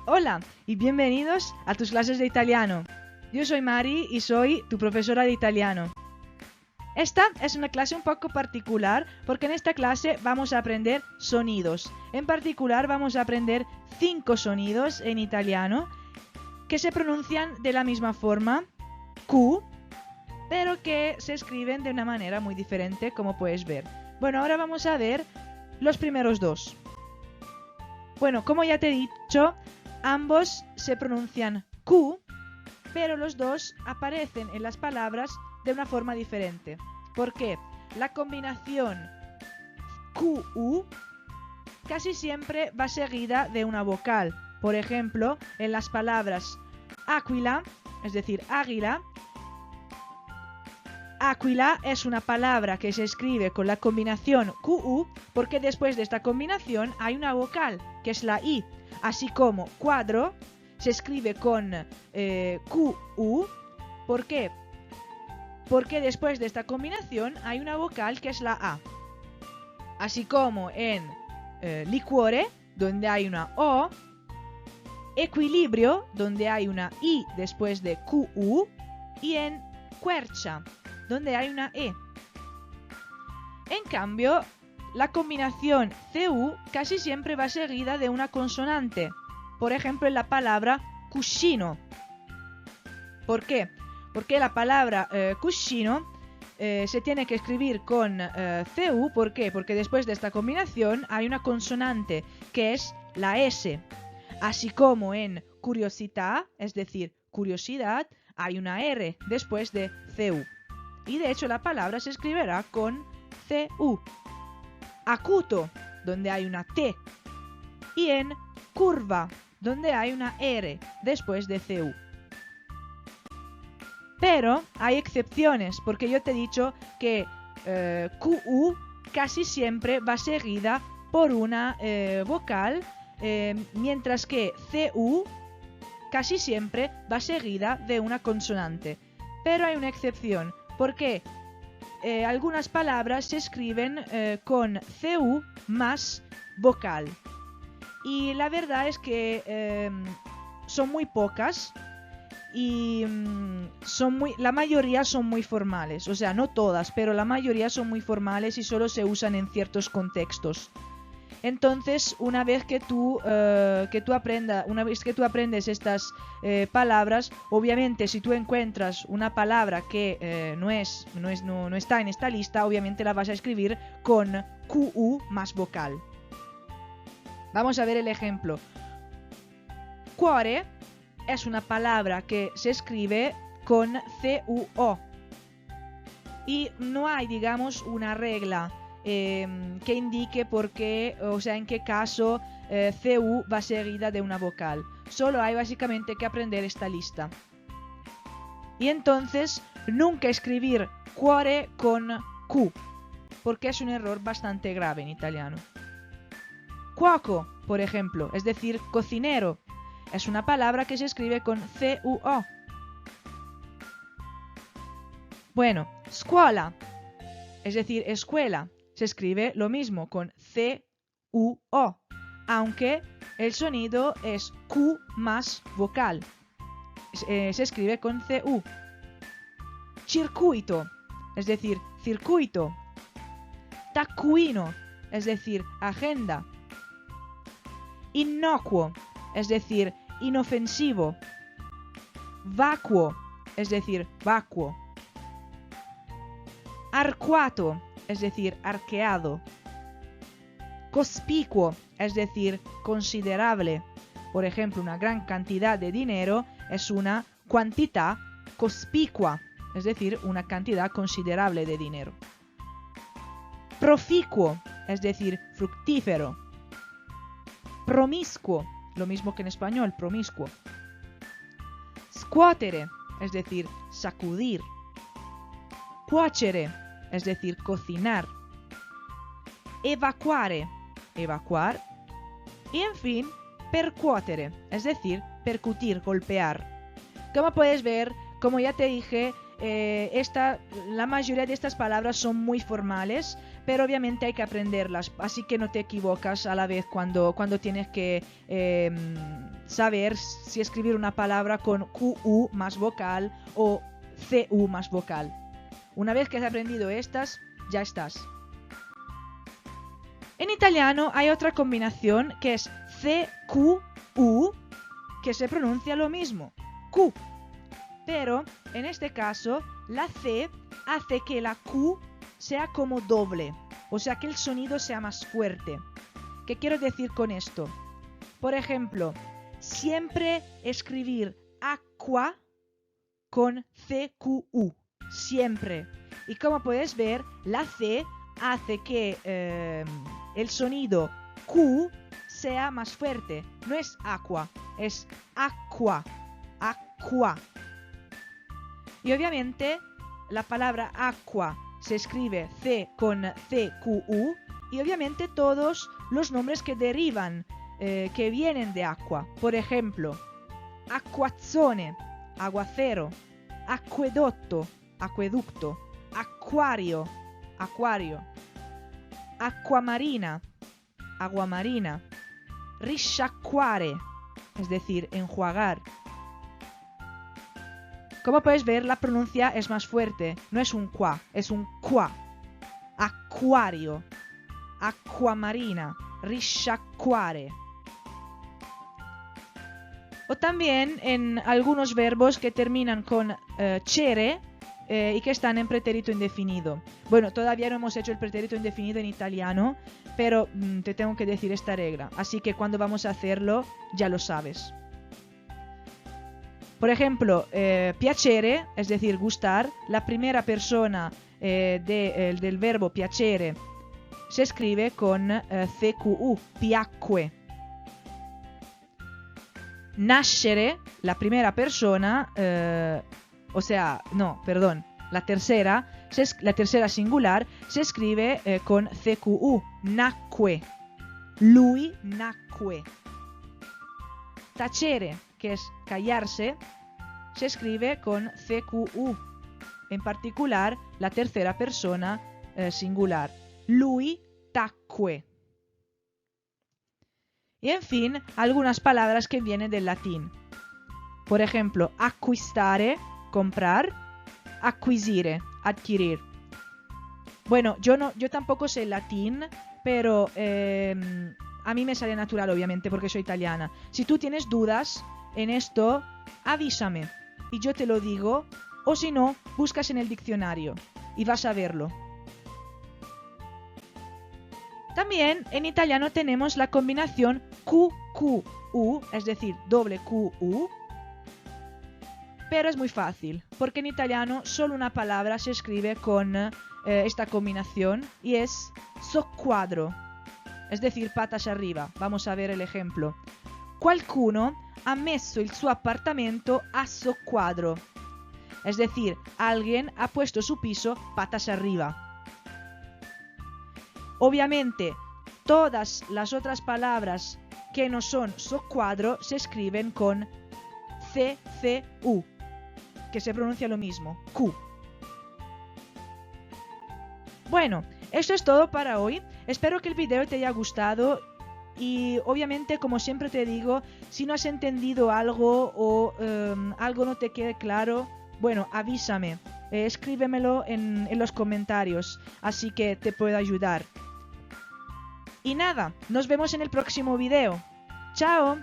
Hola y bienvenidos a tus clases de italiano. Yo soy Mari y soy tu profesora de italiano. Esta es una clase un poco particular porque en esta clase vamos a aprender sonidos. En particular vamos a aprender 5 sonidos en italiano que se pronuncian de la misma forma, Q, pero que se escriben de una manera muy diferente, como puedes ver. Bueno, ahora vamos a ver los primeros dos. Bueno, como ya te he dicho, ambos se pronuncian Q, pero los dos aparecen en las palabras de una forma diferente. ¿Por qué? La combinación QU casi siempre va seguida de una vocal. Por ejemplo, en las palabras áquila, es decir, águila, áquila es una palabra que se escribe con la combinación QU porque después de esta combinación hay una vocal, que es la I. Así como cuadro se escribe con QU. ¿Por qué? Porque después de esta combinación hay una vocal que es la A. Así como en licuore, donde hay una O, equilibrio, donde hay una I después de QU, y en quercia, donde hay una E. En cambio, la combinación CU casi siempre va seguida de una consonante. Por ejemplo, en la palabra cuscino. ¿Por qué? Porque la palabra cuscino se tiene que escribir con CU. ¿Por qué? Porque después de esta combinación hay una consonante que es la S. Así como en curiosità, es decir, curiosidad, hay una R después de CU. Y de hecho la palabra se escribirá con CU. Acuto, donde hay una T. Y en curva, donde hay una R después de CU. Pero hay excepciones, porque yo te he dicho que QU casi siempre va seguida por una vocal, mientras que CU casi siempre va seguida de una consonante. Pero hay una excepción, porque algunas palabras se escriben con CU más vocal. Y la verdad es que son muy pocas y la mayoría son muy formales. O sea, no todas, pero la mayoría son muy formales y solo se usan en ciertos contextos. Entonces, una vez que tú aprendes estas palabras, obviamente si tú encuentras una palabra que no está en esta lista, obviamente la vas a escribir con QU más vocal. Vamos a ver el ejemplo. Cuore es una palabra que se escribe con CUO. Y no hay, digamos, una regla que indique por qué, o sea, en qué caso CU va seguida de una vocal. Solo hay básicamente que aprender esta lista. Y entonces, nunca escribir cuore con Q, porque es un error bastante grave en italiano. Cuoco, por ejemplo, es decir, cocinero, es una palabra que se escribe con CUO. Bueno, scuola, es decir, escuela, se escribe lo mismo con CUO, aunque el sonido es Q más vocal. Se escribe con CU. Circuito, es decir, circuito. Taccuino, es decir, agenda. Innocuo, es decir, inofensivo. Vacuo, es decir, vacuo. Arcuato, es decir, arqueado. Cospicuo, es decir, considerable. Por ejemplo, una gran cantidad de dinero es una quantità cospicua, es decir, una cantidad considerable de dinero. Proficuo, es decir, fructífero. Promiscuo, lo mismo que en español, promiscuo. Scuotere, es decir, sacudir. Cuocere, es decir, cocinar. Evacuare, evacuar. Y en fin, percuotere, es decir, percutir, golpear. Como puedes ver, como ya te dije, la mayoría de estas palabras son muy formales, pero obviamente hay que aprenderlas, así que no te equivocas a la vez cuando tienes que saber si escribir una palabra con QU más vocal o CU más vocal. Una vez que has aprendido estas, ya estás. En italiano hay otra combinación que es CQU, que se pronuncia lo mismo, Q. Pero en este caso la C hace que la Q sea como doble, o sea que el sonido sea más fuerte. ¿Qué quiero decir con esto? Por ejemplo, siempre escribir aqua con CQU, siempre. Y como puedes ver, la C hace que el sonido Q sea más fuerte. No es aqua, es aqua, aqua. Y obviamente la palabra aqua se escribe C con CQU y obviamente todos los nombres que derivan, que vienen de aqua. Por ejemplo, acquazzone, aguacero, acquedotto, acueducto, acuario, acuario, acquamarina, aguamarina, risciacquare, es decir, enjuagar. Como puedes ver, la pronuncia es más fuerte, no es un qua, es un qua. Acuario, acquamarina, risciacquare. O también en algunos verbos que terminan con cere y que están en pretérito indefinido. Bueno, todavía no hemos hecho el pretérito indefinido en italiano, pero te tengo que decir esta regla, así que cuando vamos a hacerlo ya lo sabes. Por ejemplo, piacere, es decir, gustar, la primera persona del verbo piacere se escribe con CQU, piacque. Nascere, la primera persona, la tercera singular se escribe con CQU, nacque. Lui nacque. Tacere, que es callarse, se escribe con CQU, en particular la tercera persona singular. Lui tacque. Y en fin, algunas palabras que vienen del latín. Por ejemplo, acquistare, comprar, acquisire, adquirir. Bueno, yo tampoco sé latín, pero a mí me sale natural, obviamente, porque soy italiana. Si tú tienes dudas en esto, avísame y yo te lo digo, o si no, buscas en el diccionario y vas a verlo. También en italiano tenemos la combinación QQU, es decir, doble QU, pero es muy fácil, porque en italiano solo una palabra se escribe con esta combinación y es soqquadro, es decir, patas arriba. Vamos a ver el ejemplo. Qualcuno ha messo il suo appartamento a soqquadro, es decir, alguien ha puesto su piso patas arriba. Obviamente, todas las otras palabras que no son soqquadro se escriben con CCU, que se pronuncia lo mismo, Q. Bueno, esto es todo para hoy. Espero que el video te haya gustado y obviamente, como siempre te digo, si no has entendido algo o algo no te quede claro, bueno, avísame, escríbemelo en los comentarios, así que te puedo ayudar. Y nada, nos vemos en el próximo video. ¡Chao!